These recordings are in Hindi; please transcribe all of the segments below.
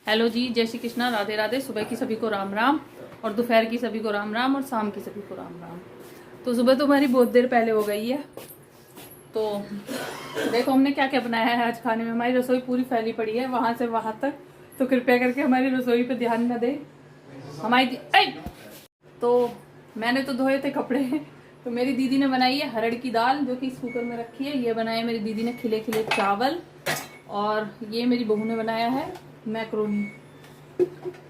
हेलो जी, जय श्री कृष्णा, राधे राधे। सुबह की सभी को राम राम और दोपहर की सभी को राम राम और शाम की सभी को राम राम। तो सुबह तो हमारी बहुत देर पहले हो गई है। तो देखो हमने क्या क्या बनाया है आज खाने में। हमारी रसोई पूरी फैली पड़ी है वहां से वहां तक, तो कृपया करके हमारी रसोई पे ध्यान न दे। हमारी तो मैंने तो धोए थे कपड़े, तो मेरी दीदी ने बनाई है हरड़ की दाल जो कि इस कुकर में रखी है। ये बनाया मेरी दीदी ने खिले खिले चावल, और ये मेरी बहू ने बनाया है मैक्रोनी।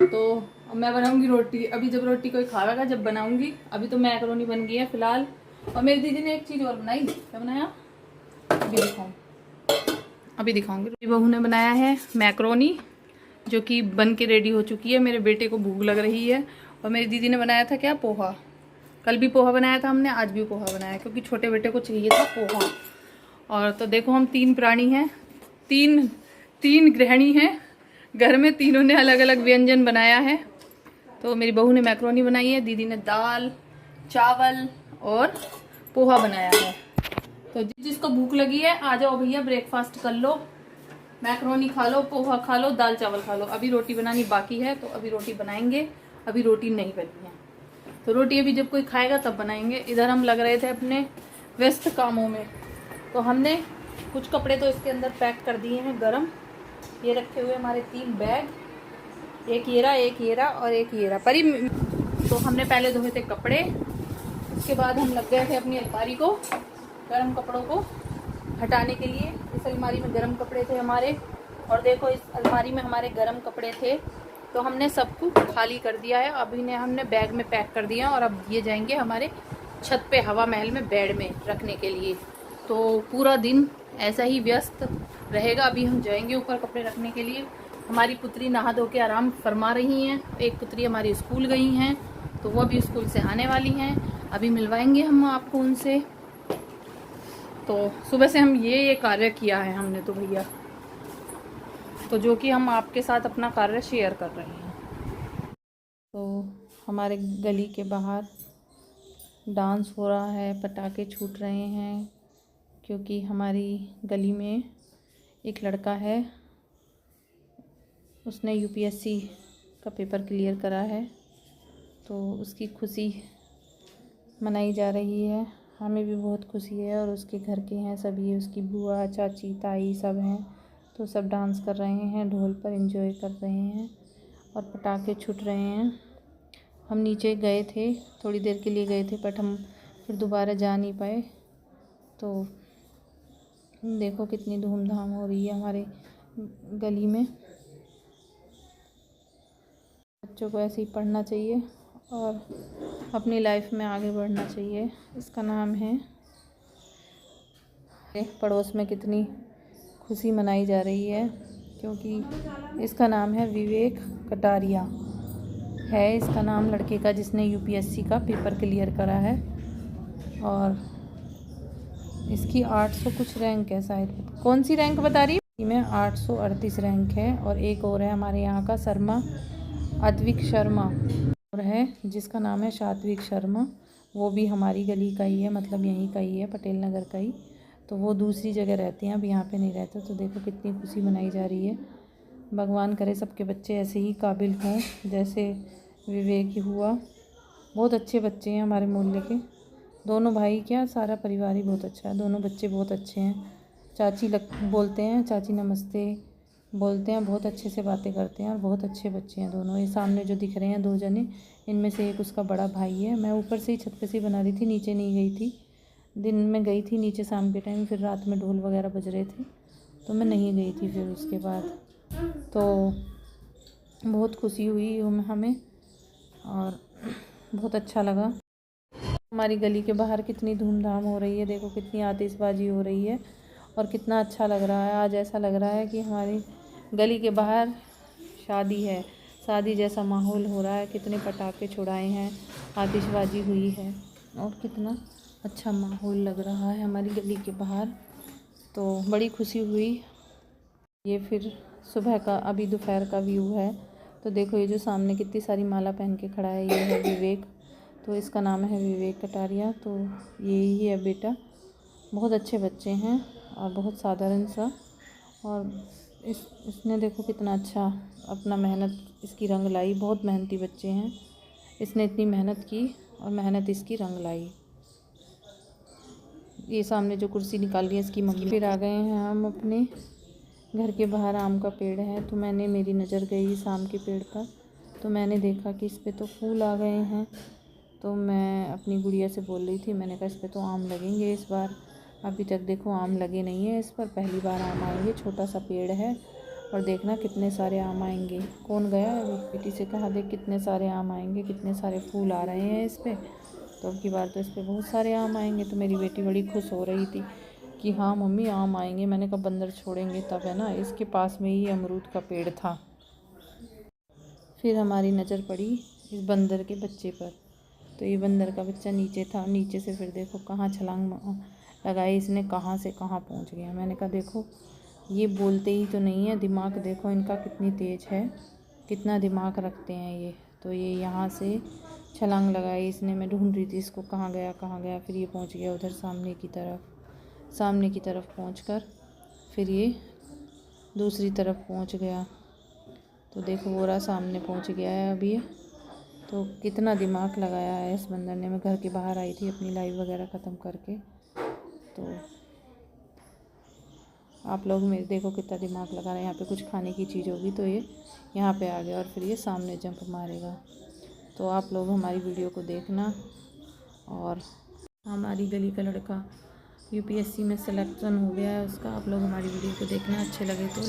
तो मैं बनाऊंगी रोटी। अभी जब रोटी कोई खाएगा जब बनाऊंगी। अभी तो मैक्रोनी बन गई है फिलहाल। और मेरी दीदी ने एक चीज और बनाई। क्या बनाया अभी दिखाऊंगी। मेरी बहू ने बनाया है मैक्रोनी जो कि बन के रेडी हो चुकी है। मेरे बेटे को भूख लग रही है। और मेरी दीदी ने बनाया था क्या, पोहा। कल भी पोहा बनाया था हमने, आज भी पोहा बनाया क्योंकि छोटे बेटे को चाहिए था पोहा। और तो देखो हम तीन प्राणी हैं, तीन गृहिणी हैं घर में। तीनों ने अलग अलग व्यंजन बनाया है। तो मेरी बहू ने मैक्रोनी बनाई है, दीदी ने दाल चावल और पोहा बनाया है। तो जिसको भूख लगी है आ जाओ भैया, ब्रेकफास्ट कर लो, मैक्रोनी खा लो, पोहा खा लो, दाल चावल खा लो। अभी रोटी बनानी बाकी है तो अभी रोटी बनाएंगे। अभी रोटी नहीं बनी है तो रोटी अभी जब कोई खाएगा तब बनाएंगे। इधर हम लग रहे थे अपने व्यस्त कामों में। तो हमने कुछ कपड़े तो इसके अंदर पैक कर दिए हैं गरम। ये रखे हुए हमारे 3 बैग, एक येरा और एक येरा परी। तो हमने पहले धोए थे कपड़े, उसके बाद हम लग गए थे अपनी अलमारी को, गर्म कपड़ों को हटाने के लिए। इस अलमारी में गर्म कपड़े थे हमारे, और देखो इस अलमारी में हमारे गर्म कपड़े थे। तो हमने सब कुछ खाली कर दिया है। अभी ने हमने बैग में पैक कर दिया और अब ये जाएंगे हमारे छत पे हवा महल में बेड में रखने के लिए। तो पूरा दिन ऐसा ही व्यस्त रहेगा। अभी हम जाएंगे ऊपर कपड़े रखने के लिए। हमारी पुत्री नहा धो के आराम फरमा रही हैं। एक पुत्री हमारी स्कूल गई हैं तो वो अभी स्कूल से आने वाली हैं। अभी मिलवाएंगे हम आपको उनसे। तो सुबह से हम ये कार्य किया है हमने तो भैया, तो जो कि हम आपके साथ अपना कार्य शेयर कर रहे हैं। तो हमारे गली के बाहर डांस हो रहा है, पटाखे छूट रहे हैं, क्योंकि हमारी गली में एक लड़का है, उसने यूपीएससी का पेपर क्लियर करा है। तो उसकी खुशी मनाई जा रही है। हमें भी बहुत खुशी है और उसके घर के हैं सभी, उसकी बुआ चाची ताई सब हैं। तो सब डांस कर रहे हैं, ढोल पर एंजॉय कर रहे हैं और पटाखे छूट रहे हैं। हम नीचे गए थे, थोड़ी देर के लिए गए थे, बट हम फिर दोबारा जा नहीं पाए। तो देखो कितनी धूमधाम हो रही है हमारे गली में। बच्चों को ऐसे ही पढ़ना चाहिए और अपनी लाइफ में आगे बढ़ना चाहिए। इसका नाम है, पड़ोस में कितनी खुशी मनाई जा रही है क्योंकि इसका नाम है विवेक कटारिया है इसका नाम लड़के का, जिसने यूपीएससी का पेपर क्लियर करा है। और इसकी 800 कुछ रैंक है शायद। कौन सी रैंक बता रही है? में 838 रैंक है। और एक और है हमारे यहाँ का शर्मा, अद्विक शर्मा और है जिसका नाम है सात्विक शर्मा। वो भी हमारी गली का ही है, मतलब यहीं का ही है, पटेल नगर का ही। तो वो दूसरी जगह रहते हैं, अब यहाँ पे नहीं रहते। तो देखो कितनी खुशी मनाई जा रही है। भगवान करे सबके बच्चे ऐसे ही काबिल हों जैसे विवेक ही हुआ। बहुत अच्छे बच्चे हैं हमारे मोहल्ले के, दोनों भाई, क्या सारा परिवार ही बहुत अच्छा है। दोनों बच्चे बहुत अच्छे हैं। चाची बोलते हैं, चाची नमस्ते बोलते हैं, बहुत अच्छे से बातें करते हैं और बहुत अच्छे बच्चे हैं दोनों। ये सामने जो दिख रहे हैं 2 जने, इनमें से एक उसका बड़ा भाई है। मैं ऊपर से ही छत पे से बना रही थी, नीचे नहीं गई थी। दिन में गई थी नीचे शाम के टाइम, फिर रात में ढोल वगैरह बज रहे थे तो मैं नहीं गई थी फिर उसके बाद। तो बहुत खुशी हुई हमें और बहुत अच्छा लगा। हमारी गली के बाहर कितनी धूमधाम हो रही है, देखो कितनी आतिशबाजी हो रही है और कितना अच्छा लग रहा है। आज ऐसा लग रहा है कि हमारी गली के बाहर शादी है, शादी जैसा माहौल हो रहा है। कितने पटाखे छुड़ाए हैं, आतिशबाजी हुई है और कितना अच्छा माहौल लग रहा है हमारी गली के बाहर। तो बड़ी खुशी हुई। ये फिर सुबह का, अभी दोपहर का व्यू है। तो देखो ये जो सामने कितनी सारी माला पहन के खड़ा है, ये है विवेक। तो इसका नाम है विवेक कटारिया। तो यही है बेटा। बहुत अच्छे बच्चे हैं और बहुत साधारण सा, और इसने देखो कितना अच्छा अपना मेहनत इसकी रंग लाई। बहुत मेहनती बच्चे हैं, इसने इतनी मेहनत की और मेहनत इसकी रंग लाई। ये सामने जो कुर्सी निकाली है इसकी मम्मी। फिर आ गए हैं हम अपने घर के बाहर। आम का पेड़ है, तो मेरी नज़र गई इस आम के पेड़ पर, तो मैंने देखा कि इस पे तो फूल आ गए हैं। तो मैं अपनी गुड़िया से बोल रही थी, मैंने कहा इस पे तो आम लगेंगे इस बार। अभी तक देखो आम लगे नहीं है इस पर, पहली बार आम आएंगे। छोटा सा पेड़ है और देखना कितने सारे आम आएंगे। कौन गया है, बेटी से कहा देख कितने सारे आम आएंगे, कितने सारे फूल आ रहे हैं इस पर। तो अब की बार तो इस पर बहुत सारे आम आएंगे। तो मेरी बेटी बड़ी खुश हो रही थी कि हाँ मम्मी आम आएंगे। मैंने कहा बंदर छोड़ेंगे तब, है ना। इसके पास में ही अमरूद का पेड़ था। फिर हमारी नज़र पड़ी इस बंदर के बच्चे पर। तो ये बंदर का बच्चा नीचे था, नीचे से फिर देखो कहाँ छलांग लगाई इसने, कहाँ से कहाँ पहुँच गया। मैंने कहा देखो ये बोलते ही तो नहीं है, दिमाग देखो इनका कितनी तेज़ है, कितना दिमाग रखते हैं ये। तो ये यहाँ से छलांग लगाई इसने। मैं ढूंढ रही थी इसको, कहाँ गया कहाँ गया। फिर ये पहुँच गया उधर सामने की तरफ पहुँचकर फिर ये दूसरी तरफ पहुँच गया। तो देखो वो रहा सामने पहुँच गया है अभी ये। तो कितना दिमाग लगाया है इस बंदर ने। मैं घर के बाहर आई थी अपनी लाइव वगैरह ख़त्म करके, तो आप लोग मेरे देखो कितना दिमाग लगा रहे हैं। यहाँ पे कुछ खाने की चीज़ होगी तो ये यहाँ पे आ गया और फिर ये सामने जंप मारेगा। तो आप लोग हमारी वीडियो को देखना। और हमारी गली का लड़का यूपीएससी में सिलेक्शन हो गया है उसका। आप लोग हमारी वीडियो को देखना, अच्छे लगे तो।